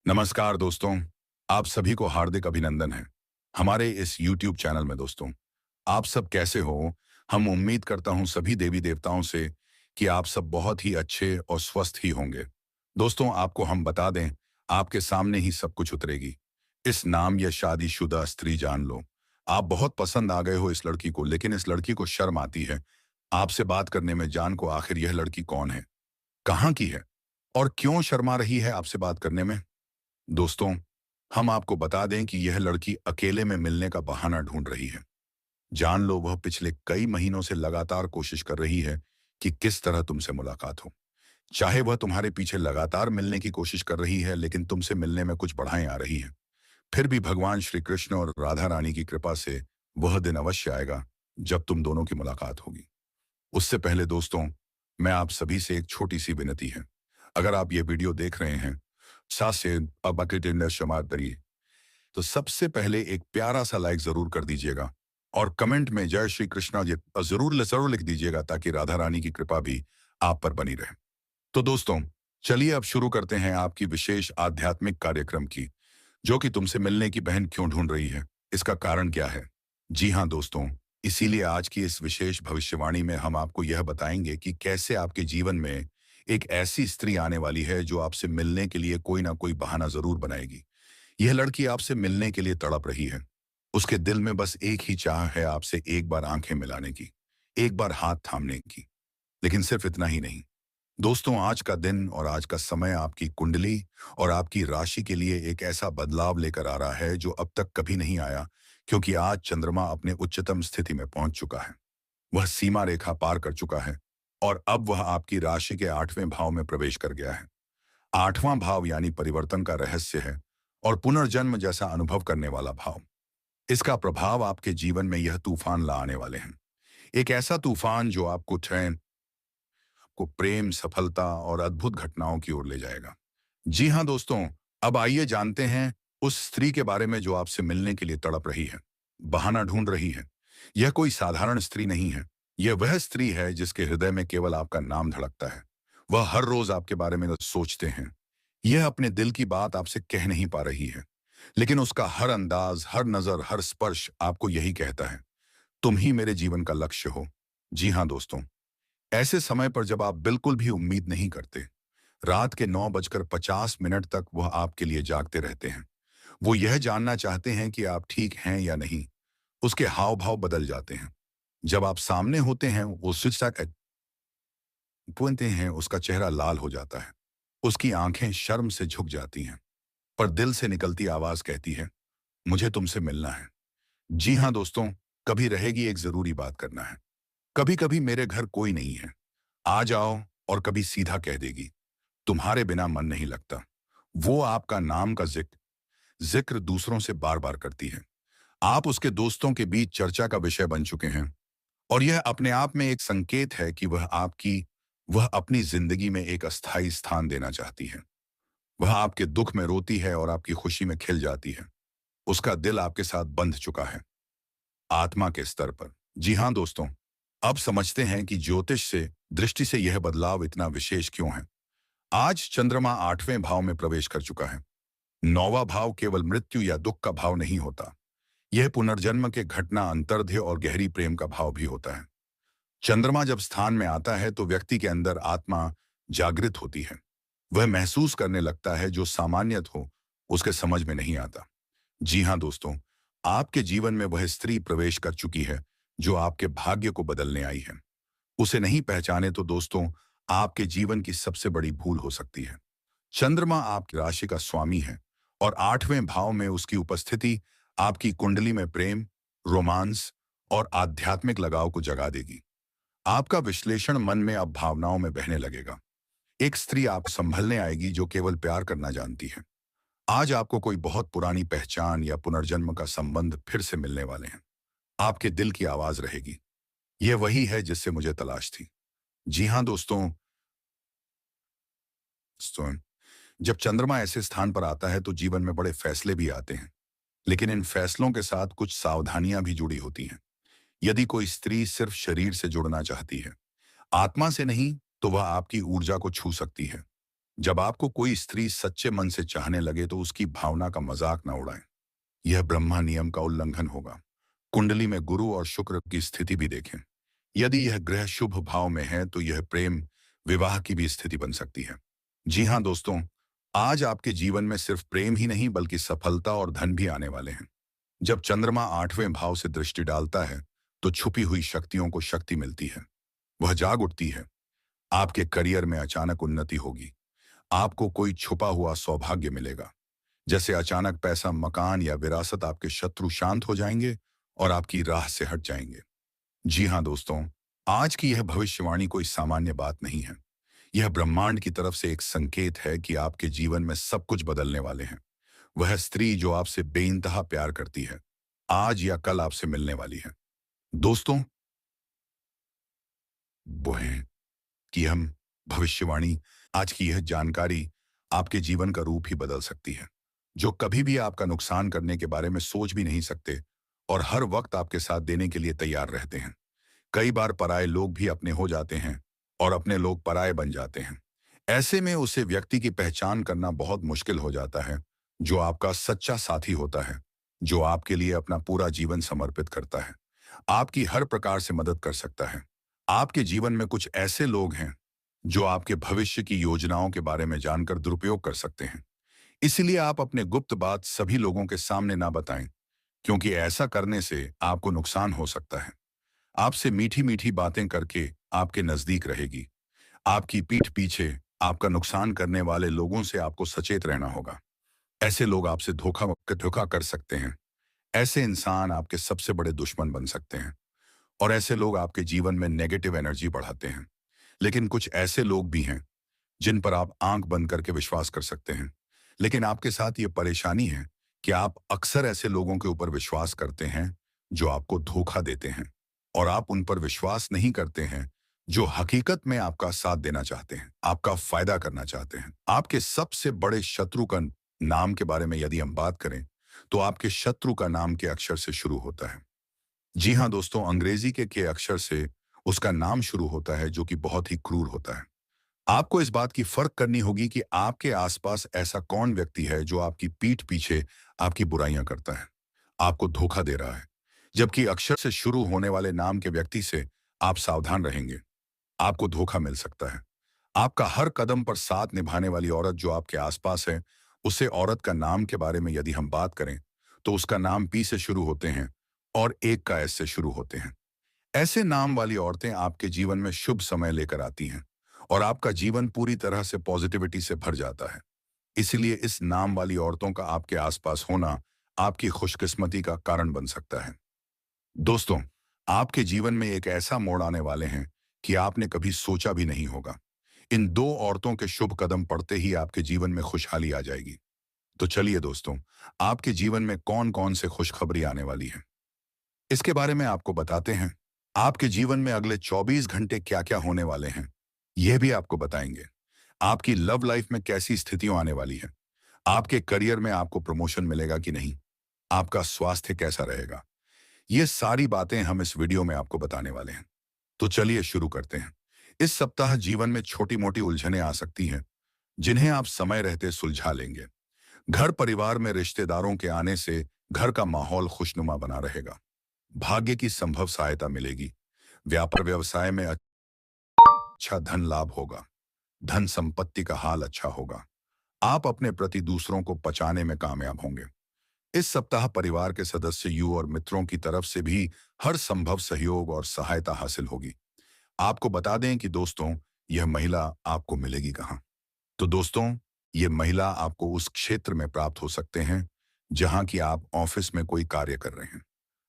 नमस्कार दोस्तों, आप सभी को हार्दिक अभिनंदन है हमारे इस YouTube चैनल में। दोस्तों, आप सब कैसे हो? हम उम्मीद करता हूं सभी देवी देवताओं से कि आप सब बहुत ही अच्छे और स्वस्थ ही होंगे। दोस्तों, आपको हम बता दें, आपके सामने ही सब कुछ उतरेगी। इस नाम या शादीशुदा स्त्री जान लो। आप बहुत पसंद आ गए हो इस लड़की को, लेकिन इस लड़की को शर्म आती है आपसे बात करने में। जान को आखिर यह लड़की कौन है, कहाँ की है और क्यों शर्मा रही है आपसे बात करने में। दोस्तों, हम आपको बता दें कि यह लड़की अकेले में मिलने का बहाना ढूंढ रही है। जान लो, वह पिछले कई महीनों से लगातार कोशिश कर रही है कि किस तरह तुमसे मुलाकात हो। चाहे वह तुम्हारे पीछे लगातार मिलने की कोशिश कर रही है, लेकिन तुमसे मिलने में कुछ बाधाएं आ रही हैं। फिर भी भगवान श्री कृष्ण और राधा रानी की कृपा से वह दिन अवश्य आएगा जब तुम दोनों की मुलाकात होगी। उससे पहले दोस्तों, मैं आप सभी से एक छोटी सी विनती है। अगर आप ये वीडियो देख रहे हैं साथ से अब समाप्त करिए, तो सबसे पहले एक प्यारा सा लाइक जरूर कर दीजिएगा और कमेंट में जय श्री कृष्णा जी जरूर लिख दीजिएगा, ताकि राधा रानी की कृपा भी आप पर बनी रहे। तो दोस्तों, चलिए अब शुरू करते हैं आपकी विशेष आध्यात्मिक कार्यक्रम की, जो कि तुमसे मिलने की बहन क्यों ढूंढ रही है, इसका कारण क्या है। जी हाँ दोस्तों, इसीलिए आज की इस विशेष भविष्यवाणी में हम आपको यह बताएंगे कि कैसे आपके जीवन में एक ऐसी स्त्री आने वाली है जो आपसे मिलने के लिए कोई ना कोई बहाना जरूर बनाएगी। यह लड़की आपसे मिलने के लिए तड़प रही है। उसके दिल में बस एक ही चाह है, आपसे एक बार आंखें मिलाने की, एक बार हाथ थामने की। लेकिन सिर्फ इतना ही नहीं दोस्तों, आज का दिन और आज का समय आपकी कुंडली और आपकी राशि के लिए एक ऐसा बदलाव लेकर आ रहा है जो अब तक कभी नहीं आया, क्योंकि आज चंद्रमा अपने उच्चतम स्थिति में पहुंच चुका है। वह सीमा रेखा पार कर चुका है और अब वह आपकी राशि के 8वें भाव में प्रवेश कर गया है। 8वां भाव यानी परिवर्तन का रहस्य है और पुनर्जन्म जैसा अनुभव करने वाला भाव। इसका प्रभाव आपके जीवन में यह तूफान ला आने वाले हैं। एक ऐसा तूफान जो आपको चैन को प्रेम, सफलता और अद्भुत घटनाओं की ओर ले जाएगा। जी हाँ दोस्तों, अब आइए जानते हैं उस स्त्री के बारे में जो आपसे मिलने के लिए तड़प रही है, बहाना ढूंढ रही है। यह कोई साधारण स्त्री नहीं है। यह वह स्त्री है जिसके हृदय में केवल आपका नाम धड़कता है। वह हर रोज आपके बारे में सोचते हैं। यह अपने दिल की बात आपसे कह नहीं पा रही है, लेकिन उसका हर अंदाज, हर नजर, हर स्पर्श आपको यही कहता है, तुम ही मेरे जीवन का लक्ष्य हो। जी हाँ दोस्तों, ऐसे समय पर जब आप बिल्कुल भी उम्मीद नहीं करते, रात के 9:50 तक वह आपके लिए जागते रहते हैं। वो यह जानना चाहते हैं कि आप ठीक हैं या नहीं। उसके हाव भाव बदल जाते हैं। जब आप सामने होते हैं, वो पूछते हैं, उसका चेहरा लाल हो जाता है। उसकी आंखें शर्म से झुक जाती हैं, पर दिल से निकलती आवाज कहती है, मुझे तुमसे मिलना है। जी हाँ दोस्तों, कभी रहेगी एक जरूरी बात करना है। कभी कभी मेरे घर कोई नहीं है, आ जाओ। और कभी सीधा कह देगी, तुम्हारे बिना मन नहीं लगता। वो आपका नाम का जिक्र दूसरों से बार बार करती है। आप उसके दोस्तों के बीच चर्चा का विषय बन चुके हैं और यह अपने आप में एक संकेत है कि वह अपनी जिंदगी में एक अस्थायी स्थान देना चाहती है। वह आपके दुख में रोती है और आपकी खुशी में खिल जाती है। उसका दिल आपके साथ बंध चुका है, आत्मा के स्तर पर। जी हाँ दोस्तों, अब समझते हैं कि ज्योतिष से दृष्टि से यह बदलाव इतना विशेष क्यों है। आज चंद्रमा 8वें भाव में प्रवेश कर चुका है। 9वां भाव केवल मृत्यु या दुख का भाव नहीं होता। यह पुनर्जन्म के घटना, अंतर्ध्य और गहरी प्रेम का भाव भी होता है। चंद्रमा जब स्थान में आता है तो व्यक्ति के अंदर आत्मा जागृत होती है। वह महसूस करने लगता है जो सामान्यत हो उसके समझ में नहीं आता। जी हाँ दोस्तों, आपके जीवन में वह स्त्री प्रवेश कर चुकी है जो आपके भाग्य को बदलने आई है। उसे नहीं पहचाने तो दोस्तों, आपके जीवन की सबसे बड़ी भूल हो सकती है। चंद्रमा आपकी राशि का स्वामी है और 8वें भाव में उसकी उपस्थिति आपकी कुंडली में प्रेम, रोमांस और आध्यात्मिक लगाव को जगा देगी। आपका विश्लेषण मन में अब भावनाओं में बहने लगेगा। एक स्त्री आप संभलने आएगी जो केवल प्यार करना जानती है। आज आपको कोई बहुत पुरानी पहचान या पुनर्जन्म का संबंध फिर से मिलने वाले हैं। आपके दिल की आवाज रहेगी, यह वही है जिससे मुझे तलाश थी। जी हाँ दोस्तों, जब चंद्रमा ऐसे स्थान पर आता है तो जीवन में बड़े फैसले भी आते हैं, लेकिन इन फैसलों के साथ कुछ सावधानियां भी जुड़ी होती हैं। यदि कोई स्त्री सिर्फ शरीर से जुड़ना चाहती है, आत्मा से नहीं, तो वह आपकी ऊर्जा को छू सकती है। जब आपको कोई स्त्री सच्चे मन से चाहने लगे तो उसकी भावना का मजाक ना उड़ाएं। यह ब्रह्मा नियम का उल्लंघन होगा। कुंडली में गुरु और शुक्र की स्थिति भी देखें। यदि यह ग्रह शुभ भाव में है तो यह प्रेम विवाह की भी स्थिति बन सकती है। जी हाँ दोस्तों, आज आपके जीवन में सिर्फ प्रेम ही नहीं बल्कि सफलता और धन भी आने वाले हैं। जब चंद्रमा 8वें भाव से दृष्टि डालता है तो छुपी हुई शक्तियों को शक्ति मिलती है। वह जाग उठती है। आपके करियर में अचानक उन्नति होगी। आपको कोई छुपा हुआ सौभाग्य मिलेगा। जैसे अचानक पैसा, मकान या विरासत। आपके शत्रु शांत हो जाएंगे और आपकी राह से हट जाएंगे। जी हाँ दोस्तों, आज की यह भविष्यवाणी कोई सामान्य बात नहीं है। यह ब्रह्मांड की तरफ से एक संकेत है कि आपके जीवन में सब कुछ बदलने वाले हैं। वह स्त्री जो आपसे बेइंतहा प्यार करती है, आज या कल आपसे मिलने वाली है। दोस्तों, वो है कि हम भविष्यवाणी, आज की यह जानकारी आपके जीवन का रूप ही बदल सकती है। जो कभी भी आपका नुकसान करने के बारे में सोच भी नहीं सकते और हर वक्त आपके साथ देने के लिए तैयार रहते हैं। कई बार पराये लोग भी अपने हो जाते हैं और अपने लोग पराये बन जाते हैं। ऐसे में उसे व्यक्ति की पहचान करना बहुत मुश्किल हो जाता है, जो आपका सच्चा साथी होता है, जो आपके लिए अपना पूरा जीवन समर्पित करता है, आपकी हर प्रकार से मदद कर सकता है। आपके जीवन में कुछ ऐसे लोग हैं जो आपके भविष्य की योजनाओं के बारे में जानकर दुरुपयोग कर सकते हैं। इसलिए आप अपने गुप्त बात सभी लोगों के सामने ना बताएं, क्योंकि ऐसा करने से आपको नुकसान हो सकता है। आपसे मीठी मीठी बातें करके आपके नजदीक रहेगी। आपकी पीठ पीछे आपका नुकसान करने वाले लोगों से आपको सचेत रहना होगा। ऐसे लोग आपसे धोखा कर सकते हैं। ऐसे इंसान आपके सबसे बड़े दुश्मन बन सकते हैं और ऐसे लोग आपके जीवन में नेगेटिव एनर्जी बढ़ाते हैं। लेकिन कुछ ऐसे लोग भी हैं जिन पर आप आंख बंद करके विश्वास कर सकते हैं। लेकिन आपके साथ ये परेशानी है कि आप अक्सर ऐसे लोगों के ऊपर विश्वास करते हैं जो आपको धोखा देते हैं, और आप उन पर विश्वास नहीं करते हैं जो हकीकत में आपका साथ देना चाहते हैं, आपका फायदा करना चाहते हैं। आपके सबसे बड़े शत्रु का नाम के बारे में यदि हम बात करें तो आपके शत्रु का नाम के अक्षर से शुरू होता है। जी हाँ दोस्तों, अंग्रेजी के अक्षर से उसका नाम शुरू होता है, जो कि बहुत ही क्रूर होता है। आपको इस बात की फर्क करनी होगी कि आपके आसपास ऐसा कौन व्यक्ति है जो आपकी पीठ पीछे आपकी बुराइयां करता है, आपको धोखा दे रहा है। जबकि अक्षर से शुरू होने वाले नाम के व्यक्ति से आप सावधान रहेंगे, आपको धोखा मिल सकता है। आपका हर कदम पर साथ निभाने वाली औरत जो आपके आसपास है, उसे औरत का नाम के बारे में यदि हम बात करें तो उसका नाम पी से शुरू होते हैं और एक का एस से शुरू होते हैं। ऐसे नाम वाली औरतें आपके जीवन में शुभ समय लेकर आती हैं और आपका जीवन पूरी तरह से पॉजिटिविटी से भर जाता है। इसलिए इस नाम वाली औरतों का आपके आसपास होना आपकी खुशकिस्मती का कारण बन सकता है। दोस्तों, आपके जीवन में एक ऐसा मोड़ आने वाले हैं कि आपने कभी सोचा भी नहीं होगा। इन दो औरतों के शुभ कदम पड़ते ही आपके जीवन में खुशहाली आ जाएगी। तो चलिए दोस्तों, आपके जीवन में कौन कौन से खुशखबरी आने वाली है, इसके बारे में आपको बताते हैं। आपके जीवन में अगले 24 घंटे क्या क्या होने वाले हैं, यह भी आपको बताएंगे। आपकी लव लाइफ में कैसी स्थितियां आने वाली हैं, आपके करियर में आपको प्रमोशन मिलेगा कि नहीं, आपका स्वास्थ्य कैसा रहेगा, ये सारी बातें हम इस वीडियो में आपको बताने वाले हैं। तो चलिए शुरू करते हैं। इस सप्ताह जीवन में छोटी मोटी उलझनें आ सकती हैं, जिन्हें आप समय रहते सुलझा लेंगे। घर परिवार में रिश्तेदारों के आने से घर का माहौल खुशनुमा बना रहेगा। भाग्य की संभव सहायता मिलेगी। व्यापार व्यवसाय में अच्छा धन लाभ होगा। धन संपत्ति का हाल अच्छा होगा। आप अपने प्रति दूसरों को पचाने में कामयाब होंगे। इस सप्ताह परिवार के सदस्य यू और मित्रों की तरफ से भी हर संभव सहयोग और सहायता हासिल होगी। आपको बता दें कि दोस्तों, यह महिला आपको मिलेगी कहाँ। तो दोस्तों, ये महिला आपको उस क्षेत्र में प्राप्त हो सकते हैं जहां कि आप ऑफिस में कोई कार्य कर रहे हैं।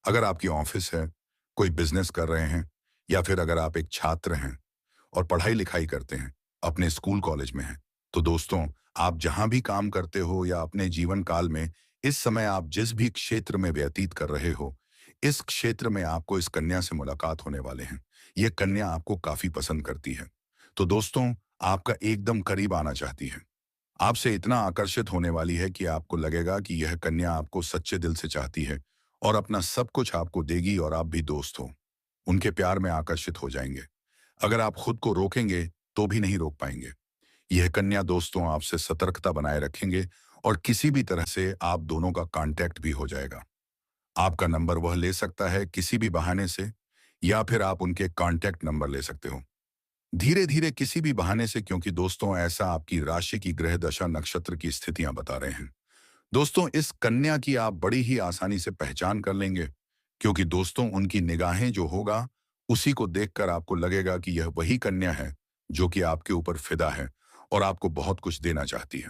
अगर आपकी ऑफिस है, कोई बिजनेस कर रहे हैं, या फिर अगर आप एक छात्र हैं और पढ़ाई लिखाई करते हैं, अपने स्कूल कॉलेज में हैं, तो दोस्तों, आप जहां भी काम करते हो या अपने जीवन काल में इस समय आप जिस भी क्षेत्र में व्यतीत कर रहे हो, इस क्षेत्र में आपको इस कन्या से मुलाकात होने वाले हैं। ये कन्या आपको काफी पसंद करती है। तो दोस्तों, आपका एकदम करीब आना चाहती है। आपसे इतना आकर्षित होने वाली है कि आपको लगेगा कि यह कन्या आपको सच्चे दिल से चाहती है और अपना सब कुछ आपको देगी, और आप भी दोस्त हो। उनके प्यार में आकर्षित हो जाएंगे। अगर आप खुद को रोकेंगे तो भी नहीं रोक पाएंगे। यह कन्या दोस्तों आपसे सतर्कता बनाए रखेंगे और किसी भी तरह से आप दोनों का कांटेक्ट भी हो जाएगा। आपका नंबर वह ले सकता है किसी भी बहाने से, या फिर आप उनके कांटेक्ट नंबर ले सकते हो धीरे धीरे किसी भी बहाने से, क्योंकि दोस्तों ऐसा आपकी राशि की ग्रह दशा नक्षत्र की स्थितियां बता रहे हैं। दोस्तों इस कन्या की आप बड़ी ही आसानी से पहचान कर लेंगे, क्योंकि दोस्तों उनकी निगाहें जो होगा उसी को देखकर आपको लगेगा कि यह वही कन्या है जो कि आपके ऊपर फिदा है और आपको बहुत कुछ देना चाहती है।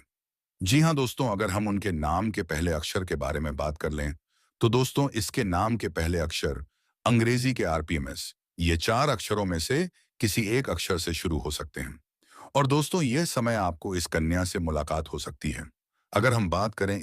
जी हाँ दोस्तों, अगर हम उनके नाम के पहले अक्षर के बारे में बात कर लें, तो दोस्तों इसके नाम के पहले अक्षर अंग्रेजी के आरपीएमएस, ये 4 अक्षरों में से किसी एक अक्षर से शुरू हो सकते हैं। और दोस्तों यह समय आपको इस कन्या से मुलाकात हो सकती है। अगर हम बात करें